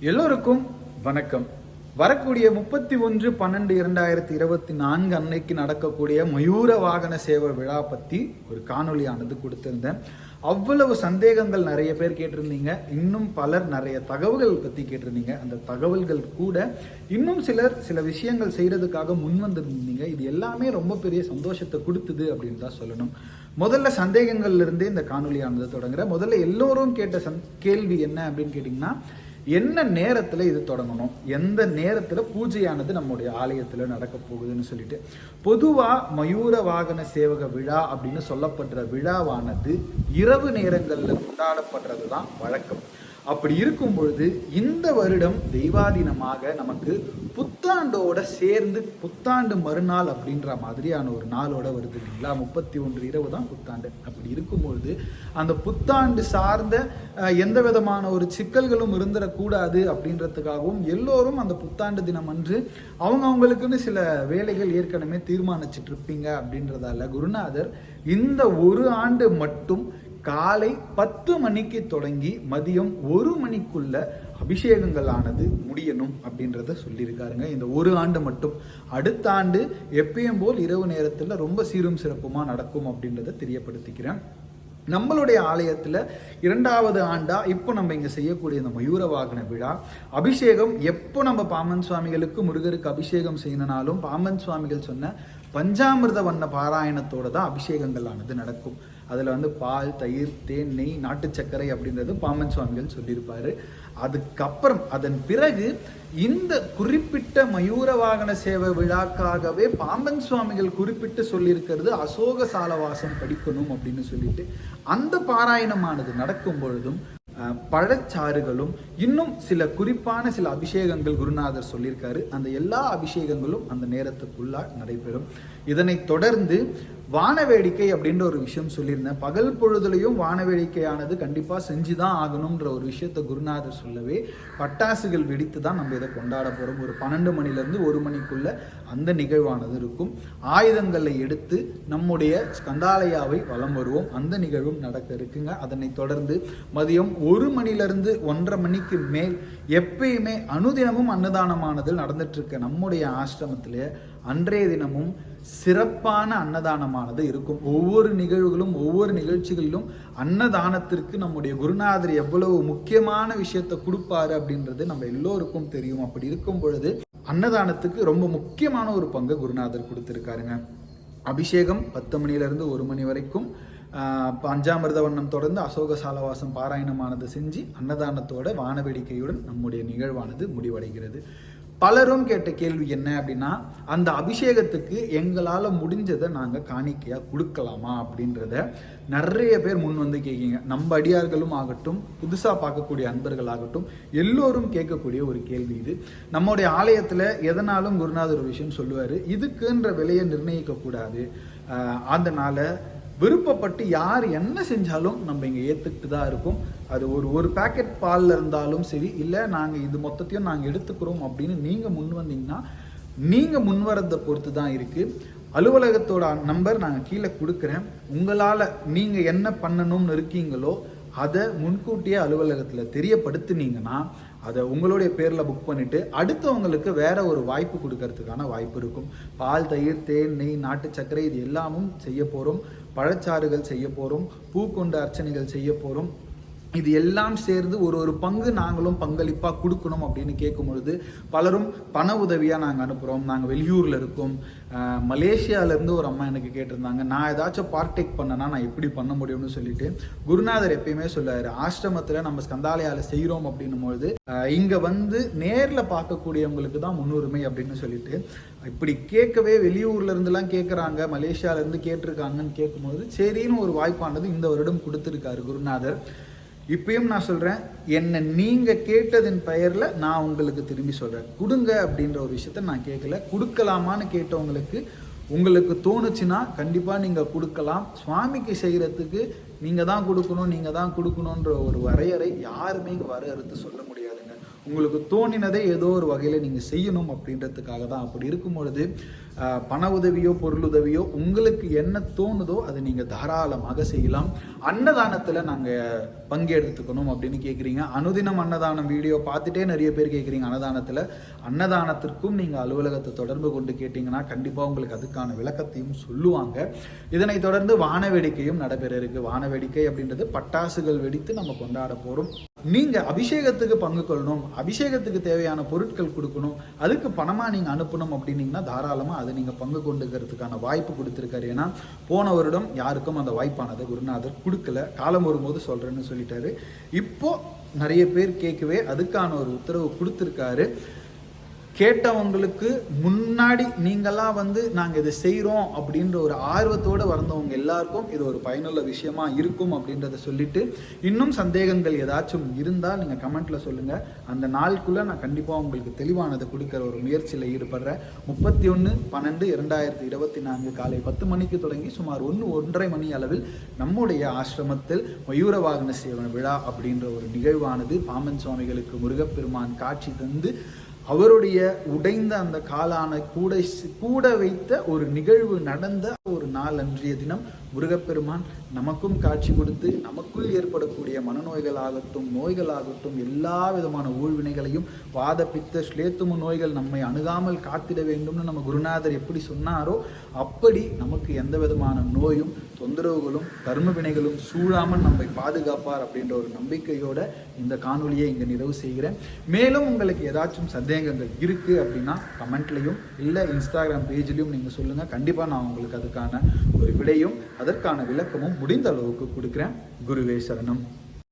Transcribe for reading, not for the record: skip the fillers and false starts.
எல்லோருக்கும் வணக்கம். வரக்கூடிய 31/12/2024 அன்னைக்கு நடக்கக்கூடிய மயூர வாகன சேவை விழா பத்தி ஒரு காணொலியானது கொடுத்திருந்தேன். அவ்வளவு சந்தேகங்கள் நிறைய பேர் கேட்டிருந்தீங்க. இன்னும் பலர் நிறைய தகவல்கள் பத்தி கேட்டிருந்தீங்க. அந்த தகவல்கள் கூட இன்னும் சில விஷயங்கள் செய்யறதுக்காக முன் வந்திருந்தீங்க. இது எல்லாமே ரொம்ப பெரிய சந்தோஷத்தை கொடுத்தது அப்படின்னு தான் சொல்லணும். முதல்ல சந்தேகங்கள்ல இருந்தே இந்த காணொலியானது தொடங்குற. முதல்ல எல்லோரும் கேட்ட கேள்வி என்ன அப்படின்னு கேட்டீங்கன்னா, என்ன நேரத்துல இது தொடங்கணும், எந்த நேரத்துல பூஜையானது நம்முடைய ஆலயத்துல நடக்க போகுதுன்னு சொல்லிட்டு. பொதுவா மயூர வாகன சேவக விழா அப்படின்னு சொல்லப்படுற விழாவானது இரவு நேரங்கள்ல கொண்டாடப்படுறதுதான் வழக்கம். அப்படி இருக்கும் பொழுது இந்த வருடம் தெய்வாதீனமாக நமக்கு புத்தாண்டோட சேர்ந்து புத்தாண்டு மறுநாள் அப்படின்ற மாதிரியான ஒரு நாளோட வருது இல்லைங்களா. 31 இரவு தான் புத்தாண்டு. அப்படி இருக்கும்பொழுது அந்த புத்தாண்டு சார்ந்த எந்த விதமான ஒரு சிக்கல்களும் இருந்துடக்கூடாது அப்படின்றதுக்காகவும் எல்லோரும் அந்த புத்தாண்டு தினம் அன்று அவங்களுக்குன்னு சில வேலைகள் ஏற்கனவே தீர்மானிச்சுட்டு இருப்பீங்க அப்படின்றதால குருநாதர் இந்த ஒரு ஆண்டு மட்டும் காலை 10 மணிக்கு தொடங்கி மதியம் 1 மணிக்குள்ள அபிஷேகங்களானது முடியணும் அப்படின்றத சொல்லியிருக்காருங்க. இந்த ஒரு ஆண்டு மட்டும். அடுத்த ஆண்டு எப்பயும் போல் இரவு நேரத்தில் ரொம்ப சீரும் சிறப்புமா நடக்கும் அப்படின்றத தெரியப்படுத்திக்கிறேன். நம்மளுடைய ஆலயத்துல 2வது ஆண்டா இப்போ நம்ம இங்க செய்யக்கூடிய இந்த மயூர வாகன விழா அபிஷேகம் எப்போ நம்ம பாம்பன் சுவாமிகளுக்கு முருகருக்கு அபிஷேகம் செய்யணும்னாலும் பாம்பன் சுவாமிகள் சொன்ன பஞ்சாமிர்த வண்ண பாராயணத்தோட தான் அபிஷேகங்கள் ஆனது நடக்கும். அதில் பால், தயிர், தேன், நெய், நாட்டு சர்க்கரை அப்படின்றது பாம்பன் சுவாமிகள் சொல்லியிருப்பாரு. அதுக்கப்புறம் அதன் பிறகு இந்த குறிப்பிட்ட மயூர வாகன சேவை விழாக்காகவே பாம்பன் சுவாமிகள் குறிப்பிட்டு சொல்லியிருக்கிறது அசோக சாலவாசம் படிக்கணும் அப்படின்னு சொல்லிட்டு அந்த பாராயணமானது நடக்கும் பொழுதும் பழச்சாறுகளும் இன்னும் சில குறிப்பான சில அபிஷேகங்கள் குருநாதர் சொல்லியிருக்காரு. அந்த எல்லா அபிஷேகங்களும் அந்த நேரத்துக்குள்ள நடைபெறும். இதனை தொடர்ந்து வானவேடிக்கை அப்படின்ற ஒரு விஷயம் சொல்லியிருந்தேன். பகல் பொழுதுலையும் வானவேடிக்கையானது கண்டிப்பா செஞ்சுதான் ஆகணும்ன்ற ஒரு விஷயத்த குருநாதர் சொல்லவே பட்டாசுகள் வெடித்து தான் நம்ம இதை கொண்டாட போறோம். ஒரு 12 மணிலேருந்து 1 மணிக்குள்ள அந்த நிகழ்வானது இருக்கும். ஆயுதங்களை எடுத்து நம்முடைய ஸ்கந்தாலயாவை வலம் வருவோம். அந்த நிகழ்வும் நடக்க இருக்குங்க. அதனை தொடர்ந்து மதியம் 1 மணிலிருந்து 1:30 மணிக்கு மேல் எப்பயுமே அனுதினமும் அன்னதானமானது நடந்துட்டு இருக்க நம்முடைய ஆசிரமத்திலே அன்றைய தினமும் சிறப்பான அன்னதானமானது இருக்கும். ஒவ்வொரு நிகழ்வுகளும் ஒவ்வொரு நிகழ்ச்சிகளிலும் அன்னதானத்திற்கு நம்முடைய குருநாதர் எவ்வளவு முக்கியமான விஷயத்தை கொடுப்பாரு அப்படின்றது நம்ம எல்லோருக்கும் தெரியும். அப்படி இருக்கும் பொழுது அன்னதானத்துக்கு ரொம்ப முக்கியமான ஒரு பங்கு குருநாதர் கொடுத்திருக்காருங்க. அபிஷேகம் 10 மணிலிருந்து 1 மணி வரைக்கும் பஞ்சாமிர்த வண்ணம் தொடர்ந்து அசோக சாலவாசம் பாராயணமானது செஞ்சு அன்னதானத்தோட வானவேடிக்கையுடன் நம்முடைய நிகழ்வானது முடிவடைகிறது. பலரும் கேட்ட கேள்வி என்ன அப்படின்னா, அந்த அபிஷேகத்துக்கு எங்களால் முடிஞ்சதை நாங்கள் காணிக்கையாக கொடுக்கலாமா அப்படின்றத நிறைய பேர் முன் வந்து கேட்கீங்க. நம்ம அடியார்களும் ஆகட்டும், புதுசாக பார்க்கக்கூடிய அன்பர்கள் ஆகட்டும், எல்லோரும் கேட்கக்கூடிய ஒரு கேள்வி இது. நம்முடைய ஆலயத்தில் எதனாலும் குருநாதர் ஒரு விஷயம் சொல்லுவார், இதுக்குன்ற விலையை நிர்ணயிக்கக்கூடாது. அதனால விருப்பப்பட்டு யார் என்ன செஞ்சாலும் நம்ம இங்கே ஏற்றுக்கிட்டு தான் இருக்கும். அது ஒரு பேக்கெட் பாலில் இருந்தாலும் சரி, இல்லை நாங்கள் இது மொத்தத்தையும் நாங்கள் எடுத்துக்கிறோம் அப்படின்னு நீங்கள் முன் வந்தீங்கன்னா நீங்கள் முன்வரதை பொறுத்து தான் இருக்குது. அலுவலகத்தோட நம்பர் நாங்கள் கீழே கொடுக்குறேன். உங்களால் நீங்கள் என்ன பண்ணணும்னு இருக்கீங்களோ அதை முன்கூட்டியே அலுவலகத்தில் தெரியப்படுத்தினீங்கன்னா அதை உங்களுடைய பேரில் புக் பண்ணிவிட்டு அடுத்தவங்களுக்கு வேற ஒரு வாய்ப்பு கொடுக்கறதுக்கான வாய்ப்பு இருக்கும். பால், தயிர், தேன், நெய், நாட்டு சர்க்கரை இது எல்லாமும் செய்ய போகிறோம். பழச்சாறுகள் செய்ய போகிறோம். பூக்கொண்டு அர்ச்சனைகள் செய்ய போகிறோம். இது எல்லாம் சேர்ந்து ஒரு பங்கு நாங்களும் பங்களிப்பாக கொடுக்கணும் அப்படின்னு கேட்கும் பொழுது பலரும் பண உதவியாக நாங்கள் அனுப்புகிறோம். நாங்கள் வெளியூரில் இருக்கோம். மலேசியாவிலேருந்து ஒரு அம்மா எனக்கு கேட்டிருந்தாங்க, நான் ஏதாச்சும் பார்ட்டேக் பண்ணனா நான் எப்படி பண்ண முடியும்னு சொல்லிட்டு. குருநாதர் எப்பயுமே சொல்லுவார், ஆசிரமத்தில் நம்ம ஸ்கந்தாலயாவில் செய்கிறோம் அப்படின்னும் பொழுது இங்கே நேரில் பார்க்கக்கூடியவங்களுக்கு தான் முன்னுரிமை அப்படின்னு சொல்லிட்டு இப்படி கேட்கவே வெளியூர்ல இருந்துலாம் கேட்குறாங்க, மலேசியாவிலேருந்து கேட்டிருக்காங்கன்னு கேட்கும்போது சரின்னு ஒரு வாய்ப்பானது இந்த வருடம் கொடுத்துருக்காரு குருநாதர். இப்பயும் நான் சொல்கிறேன், என்னை நீங்கள் கேட்டதின் பெயரில் நான் உங்களுக்கு திரும்பி சொல்கிறேன், கொடுங்க அப்படின்ற ஒரு விஷயத்த நான் கேட்கல. கொடுக்கலாமான்னு கேட்டவங்களுக்கு உங்களுக்கு தோணுச்சுன்னா கண்டிப்பாக நீங்கள் கொடுக்கலாம். சுவாமிக்கு செய்கிறதுக்கு நீங்கள் தான் கொடுக்கணுன்ற ஒரு வரையறை யாருமே இங்கே வரையறுத்து சொல்ல முடியாதுங்க. உங்களுக்கு தோணினதை ஏதோ ஒரு வகையில் நீங்கள் செய்யணும் அப்படின்றதுக்காக தான். அப்படி இருக்கும் பொழுது பண உதவியோ பொருளுதவியோ உங்களுக்கு என்ன தோணுதோ அதை நீங்கள் தாராளமாக செய்யலாம். அன்னதானத்தில் நாங்கள் பங்கெடுத்துக்கணும் அப்படின்னு கேட்குறீங்க. அனுதினம் அன்னதானம் வீடியோ பார்த்துட்டே நிறைய பேர் கேட்குறீங்க. அன்னதானத்திற்கும் நீங்கள் அலுவலகத்தை தொடர்பு கொண்டு கேட்டிங்கன்னா கண்டிப்பாக உங்களுக்கு அதுக்கான விளக்கத்தையும் சொல்லுவாங்க. இதனைத் தொடர்ந்து வான வேடிக்கையும் நடைபெற இருக்கு. வான வேடிக்கை அப்படின்றது பட்டாசுகள் வெடித்து நம்ம கொண்டாட போகிறோம். நீங்கள் அபிஷேகத்துக்கு பங்கு கொள்ளணும், அபிஷேகத்துக்கு தேவையான பொருட்கள் கொடுக்கணும், அதுக்கு பணமாக நீங்கள் அனுப்பணும் அப்படின்னீங்கன்னா தாராளமாக அதை நீங்கள் பங்கு கொண்டுக்கிறதுக்கான வாய்ப்பு கொடுத்துருக்காரு. ஏன்னா போன வருடம் யாருக்கும் அந்த வாய்ப்பானதை குருநாதர் கொடுக்கல. காலம் வரும்போது சொல்கிறேன்னு சொல்லிட்டாரு. இப்போ நிறைய பேர் கேட்கவே அதுக்கான ஒரு உத்தரவு கொடுத்துருக்காரு. கேட்டவங்களுக்கு முன்னாடி நீங்களாம் நாங்கள் இதை செய்கிறோம் அப்படின்ற ஒரு ஆர்வத்தோடு வந்தவங்க எல்லாருக்கும் இது ஒரு பயனுள்ள விஷயமா இருக்கும் அப்படின்றத சொல்லிட்டு, இன்னும் சந்தேகங்கள் ஏதாச்சும் இருந்தால் நீங்கள் கமெண்ட்டில் சொல்லுங்கள். அந்த நாளுக்குள்ளே நான் கண்டிப்பாக உங்களுக்கு தெளிவானதை கொடுக்குற ஒரு முயற்சியில் ஈடுபடுறேன். 31/12/2024 காலை 10 மணிக்கு தொடங்கி சுமார் 1-1:30 மணி அளவில் நம்முடைய ஆசிரமத்தில் மயூர வாகன சேவன விழா அப்படின்ற ஒரு நிகழ்வானது பாம்பன் சுவாமிகளுக்கு முருகப்பெருமான் காட்சி தந்து அவருடைய உடைந்த அந்த காலான கூட வைத்த ஒரு நிகழ்வு நடந்த ஒரு நாள் அன்றைய தினம் முருகப்பெருமான் நமக்கும் காட்சி கொடுத்து நமக்குள் ஏற்படக்கூடிய மனநோய்களாகட்டும் நோய்களாகட்டும் எல்லா விதமான ஊழ்வினைகளையும் வாத பித்த ஸ்லேத்தும நோய்கள் நம்மை அணுகாமல் காத்திட வேண்டும்னு நம்ம குருநாதர் எப்படி சொன்னாரோ அப்படி நமக்கு எந்த விதமான நோயும் தொந்தரவுகளும் கர்ம வினைகளும் சூழாமல் நம்மை பாதுகாப்பார் அப்படின்ற ஒரு நம்பிக்கையோட இந்த காணொலியை இங்கே நிறைவு செய்கிறேன். மேலும் உங்களுக்கு ஏதாச்சும் சந்தேகங்கள் இருக்குது அப்படின்னா கமெண்ட்லையும் இல்லை இன்ஸ்டாகிராம் பேஜ்லையும் நீங்கள் சொல்லுங்கள். கண்டிப்பாக நான் உங்களுக்கு அதுக்கான ஒரு விடையும் அதற்கான விளக்கமும் முடிந்த அளவுக்கு கொடுக்குறேன். குருவே சரணம்.